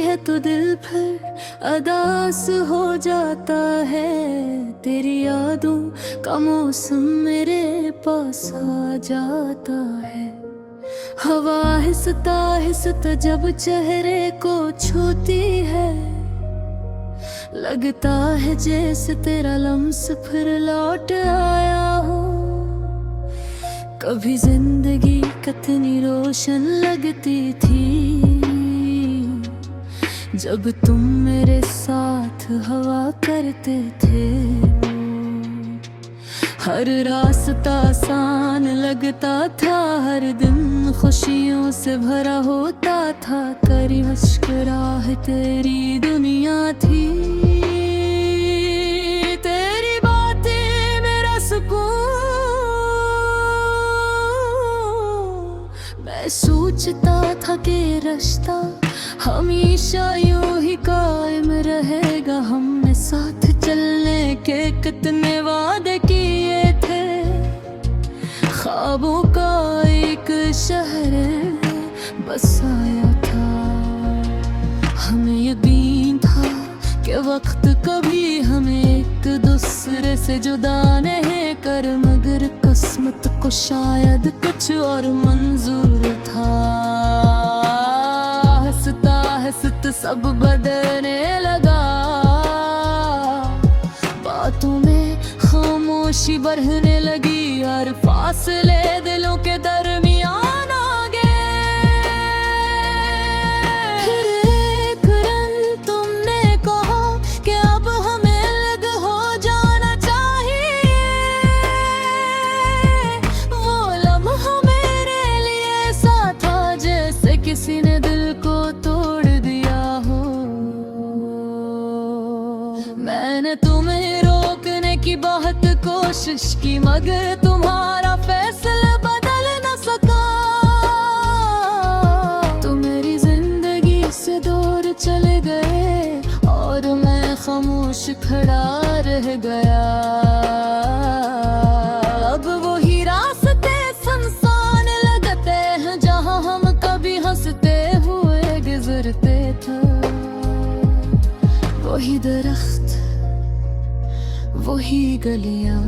है तो दिल फिर अदास हो जाता है। तेरी यादों का मौसम मेरे पास आ जाता है। हवा आहिस्ता जब चेहरे को छूती है, लगता है जैसे तेरा लम्स फिर लौट आया हो। कभी जिंदगी कितनी रोशन लगती थी जब तुम मेरे साथ हवा करते थे। हर रास्ता आसान लगता था, हर दिन खुशियों से भरा होता था। करी मुस्कुराहट तेरी दुनिया थी, तेरी बातें मेरा सुकून। मैं सोचता था कि रास्ता हमेशा यूं ही कायम रहेगा। हमने साथ चलने के कितने वादे किए थे, ख्वाबों का एक शहर बसाया था। हमें यकीन था कि वक्त कभी हमें एक दूसरे से जुदा नहीं कर, मगर किस्मत को शायद कुछ और मंजूर था। हंसता हंसता सब बदलने लगा, बातों में खामोशी बढ़ने लगी। हर फासले दिलों के दरमियान आ गए। फिर एक रंग तुमने कहा कि अब हमें अलग हो जाना चाहिए। वो लम्हा मेरे लिए ऐसा था जैसे किसी ने दिल को तोड़ दिया हो। मैंने तुम्हें रोकने की बहुत कोशिश की, मगर तुम्हारा फैसला बदल न सका। तुम मेरी जिंदगी से दूर चले गए और मैं खामोश खड़ा रह गया। अब वही रास्ते सुनसान लगते हैं जहां हम कभी हंसते हुए गुजरते थे। वही दरख्त, वही गलियां,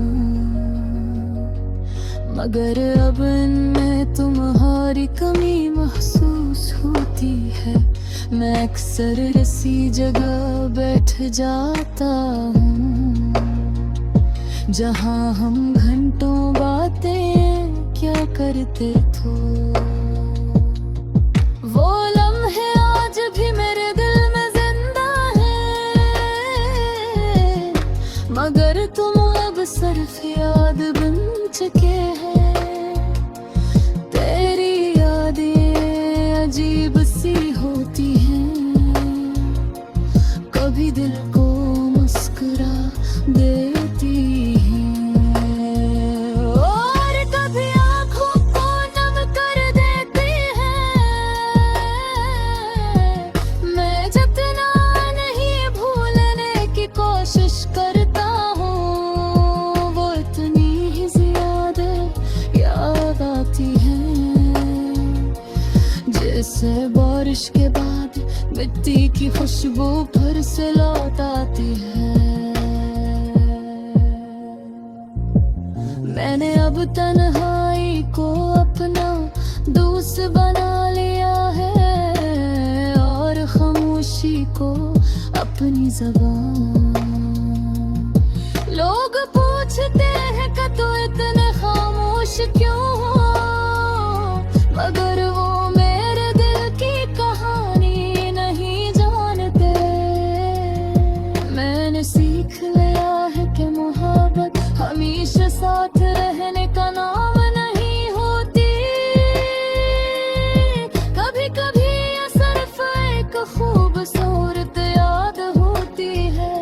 मगर अब इनमें तुम्हारी कमी महसूस होती है। मैं अक्सर इसी जगह बैठ जाता हूँ जहाँ हम घंटों बातें क्या करते थे। वो लम्हे आज भी मेरे दिल में जिंदा है, मगर तुम अब सिर्फ याद बन चुके हैं। तेरी यादें अजीब सी होती हैं, कभी दिल को मुस्कुरा देती हैं और कभी आंखों को नम कर देती हैं। मैं जितना नहीं भूलने की कोशिश करता हूँ, वो इतनी ही ज्यादा याद आती है। जैसे बारिश के बाद मिट्टी की खुशबू फिर से लौट आती है। मैंने अब तन्हाई को अपना दोस्त बना लिया है और खामोशी को अपनी ज़बान। लोग पूछते हैं कि तू इतने खामोश क्यों हो, मगर वो मेरे दिल की कहानी नहीं जानते। मैंने सीख लिया है कि मोहब्बत हमेशा साथ रहने का नाम नहीं होती। कभी कभी ये सिर्फ एक खूबसूरत याद होती है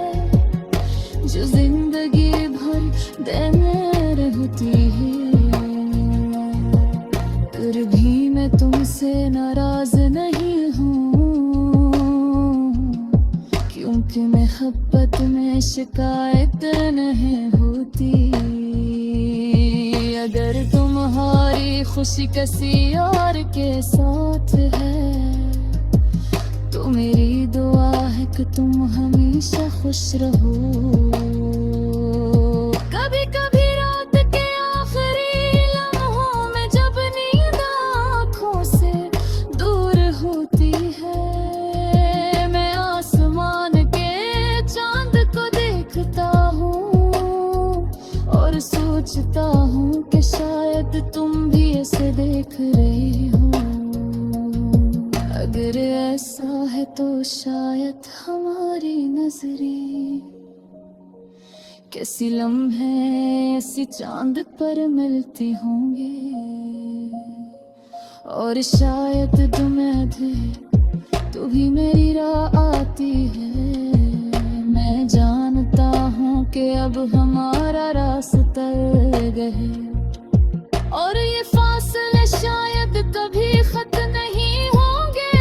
जो जिंदगी भर देने रहती है। फिर भी मैं तुमसे नाराज नहीं हूँ, क्योंकि मोहब्बत में शिकायत नहीं होती। अगर तुम्हारी खुशी किसी और के साथ है तो मेरी दुआ है कि तुम हमेशा खुश रहो। कभी कभी रात के आखिरी लम्हों में जब नींद आँखों से दूर होती है, मैं आसमान के चांद को देखता हूँ और सोचता हूँ कि शायद तुम भी ऐसे देख रहे हो। अगर ऐसा है तो शायद हमारी नजरें कैसी लम्हे ऐसी चांद पर मिलती होंगे, और शायद दुमेधे तू भी मेरी राह आती है। मैं जानता हूँ कि अब हमारा रास्ता गए और ये फासले शायद कभी खत्म नहीं होंगे,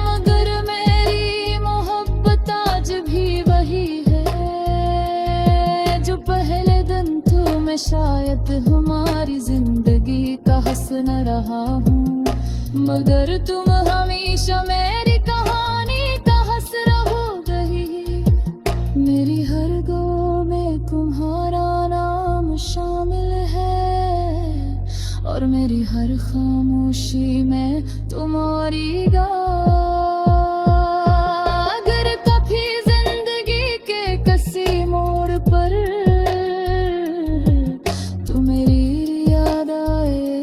मगर मेरी मोहब्बत आज भी वही है जो पहले दिन तो मैं शायद हमारी जिंदगी का हंसना रहा हूँ, मगर तुम हमेशा मेरी कहानी का हंस रहोगी। मेरी हर गो में तुम्हारा नाम शामिल है और मेरी हर खामोशी में तुम्हारी अगर कभी जिंदगी के किसी मोड़ पर तू मेरी याद आए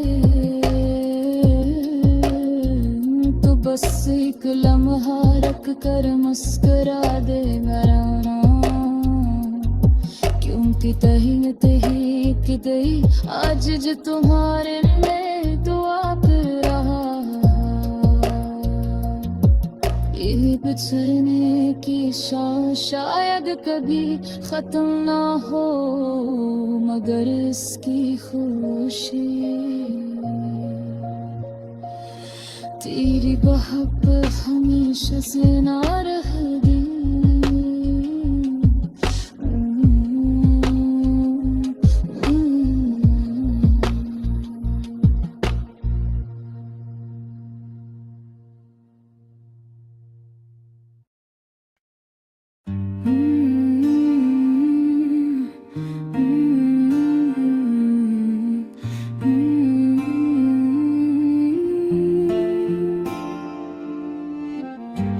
तो बस एक लम्हा रख कर मुस्कुरा दे मराना, क्योंकि तही तही कि दई आज जो तुम्हारे लिए दुआ कर रहा। ये बिछड़ने की शायद कभी खत्म ना हो, मगर इसकी खुशी तेरी मोहब्बत हमेशा से ना रहेगी।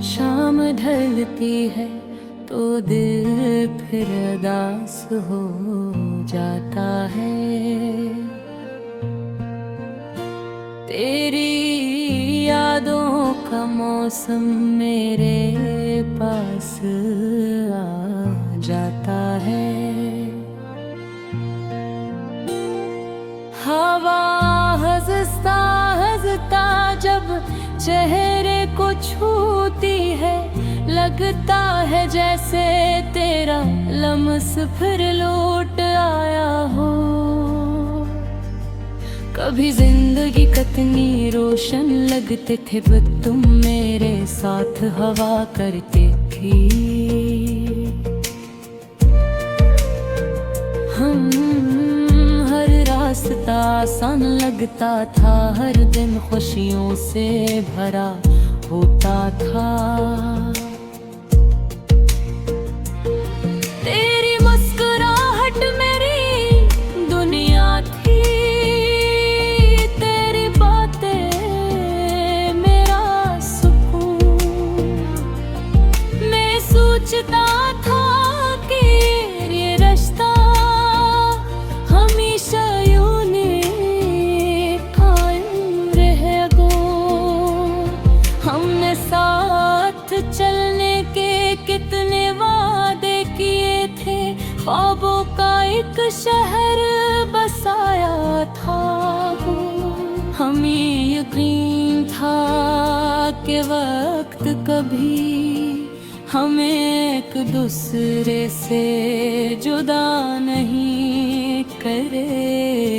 शाम ढलती है तो दिल फिर उदास हो जाता है, तेरी यादों का मौसम मेरे पास आ जाता है। हवा हंसता हंसता जब चेहरे को छूती है, लगता है जैसे तेरा लम्स फिर लौट आया हो। कभी जिंदगी कितनी रोशन लगते थे जब तुम मेरे साथ हवा करते थी। हर रास्ता आसान लगता था, हर दिन खुशियों से भरा होता था। तेरी मुस्कुराहट मेरी दुनिया थी, तेरी बातें मेरा सुकून। मैं सोचता था कि ये रिश्ता हमेशा यूं ही कायम रहेगा। हमने साथ चलने के कितने वादे किए थे, ख्वाबों का एक शहर बसाया था। हमें यकीन था कि वक्त कभी हमें एक दूसरे से जुदा नहीं करेगा,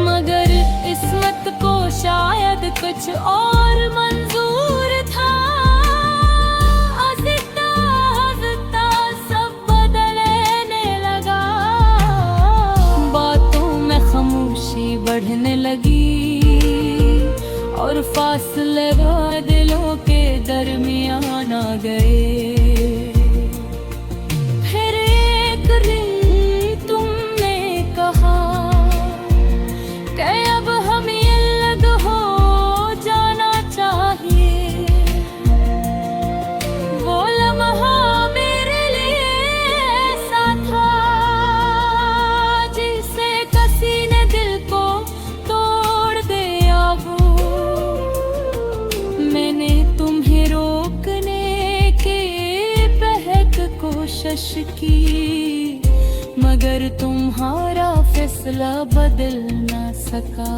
मगर किस्मत को शायद कुछ और मंजूर था। हंसता हंसता सब बदलने लगा, बातों में खामोशी बढ़ने लगी। और फासले दिलों के दरमियान आ गए। फिर एक दिन तुमने कहा कि अब हमें अलग हो जाना चाहिए। वो लम्हा मेरे लिए ऐसा था जिसे किसी ने दिल को तोड़ दिया। वो मैंने तुम्हें रोकने की बेहद कोशिश की, मगर तुम्हारा फैसला बदल ना सका।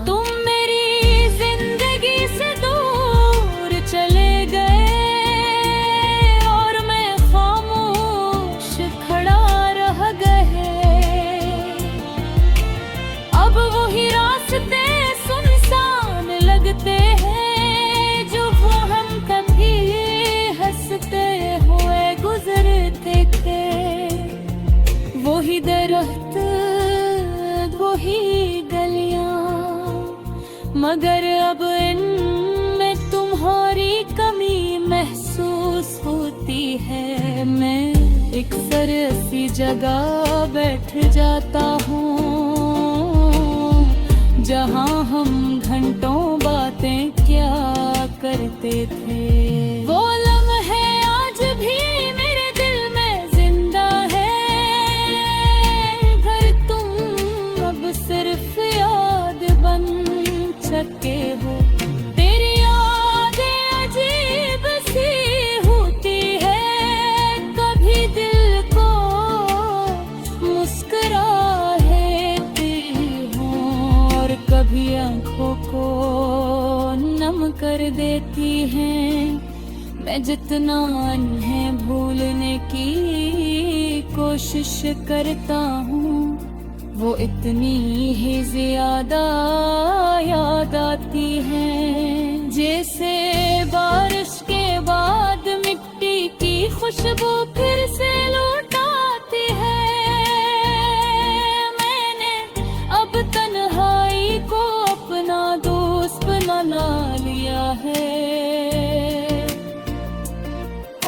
तुम मेरी जिंदगी से दूर चले गए और मैं खामोश खड़ा रह गए। अब वही रास्ते सुनसान लगते हैं जो वो हम कभी हंसते हुए गुजरते थे। वही दरख्त, वही गलियां, मगर अब इनमें तुम्हारी कमी महसूस होती है। मैं एक ऐसी जगह बैठ जाता हूँ जहाँ हम घंटों बातें क्या करते थे। वो लम्हे आज भी मेरे दिल में जिंदा है। घर तुम अब सिर्फ याद बन चुके हो। तेरी यादें अजीब सी होती है, कभी दिल को मुस्कुराती हूँ और कभी आंखों को नम कर देती हैं। मैं जितना इन्हें भूलने की कोशिश करता हूँ, वो इतनी ही ज्यादा याद आती हैं। जैसे बारिश के बाद मिट्टी की खुशबू फिर से लौट आती है। मैंने अब तन्हाई को अपना दोस्त बना लिया है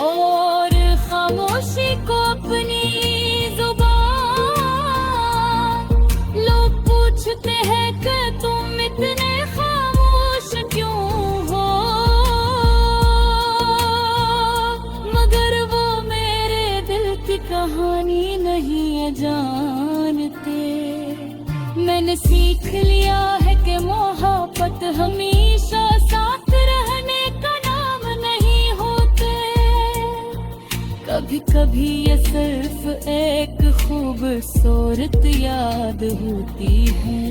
और खामोशी को अपनी पूछते हैं कि तुम इतने खामोश क्यों हो, मगर वो मेरे दिल की कहानी नहीं जानते। मैंने सीख लिया है कि मोहब्बत हमेशा साथ रहने का नाम नहीं होते। कभी कभी ये सिर्फ एक खूबसूरत याद होती है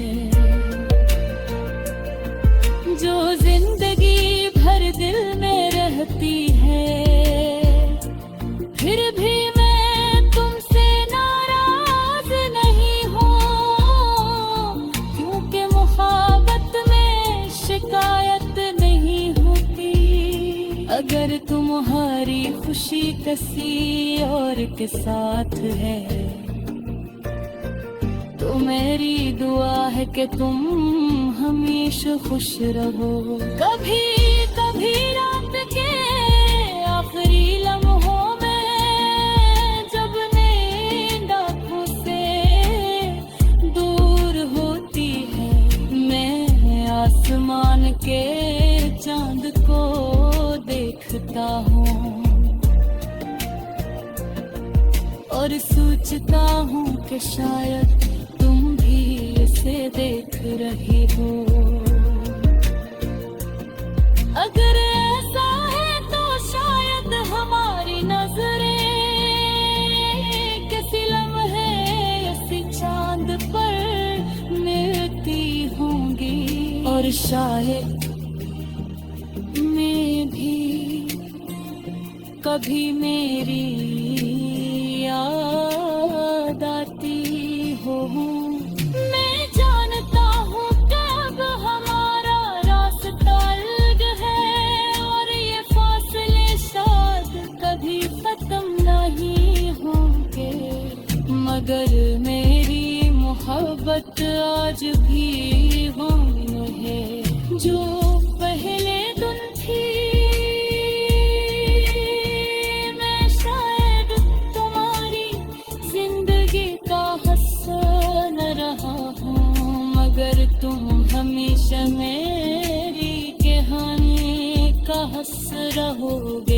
जो जिंदगी भर दिल में रहती है। फिर भी मैं तुमसे नाराज नहीं हूँ, क्योंकि मोहब्बत में शिकायत नहीं होती। अगर तुम्हारी खुशी किसी और के साथ है तो मेरी दुआ है कि तुम हमेशा खुश रहो। कभी कभी रात के आखिरी लम्हों में जब नींद आँखों से दूर होती है, मैं आसमान के चांद को देखता हूँ और सोचता हूँ कि शायद तुम भी इसे देख रही हो। अगर ऐसा है तो शायद हमारी नजरें किसी लम्हे इसी चांद पर मिलती होंगी और शायद मैं भी कभी मेरी याद आती हो। मैं जानता हूँ कब हमारा रास्ता अलग है और ये फासले शायद कभी खत्म नहीं होंगे, मगर मेरी मोहब्बत आज भी वहीं है जो मगर तुम हमेशा मेरी कहानी का हंस रहोगे।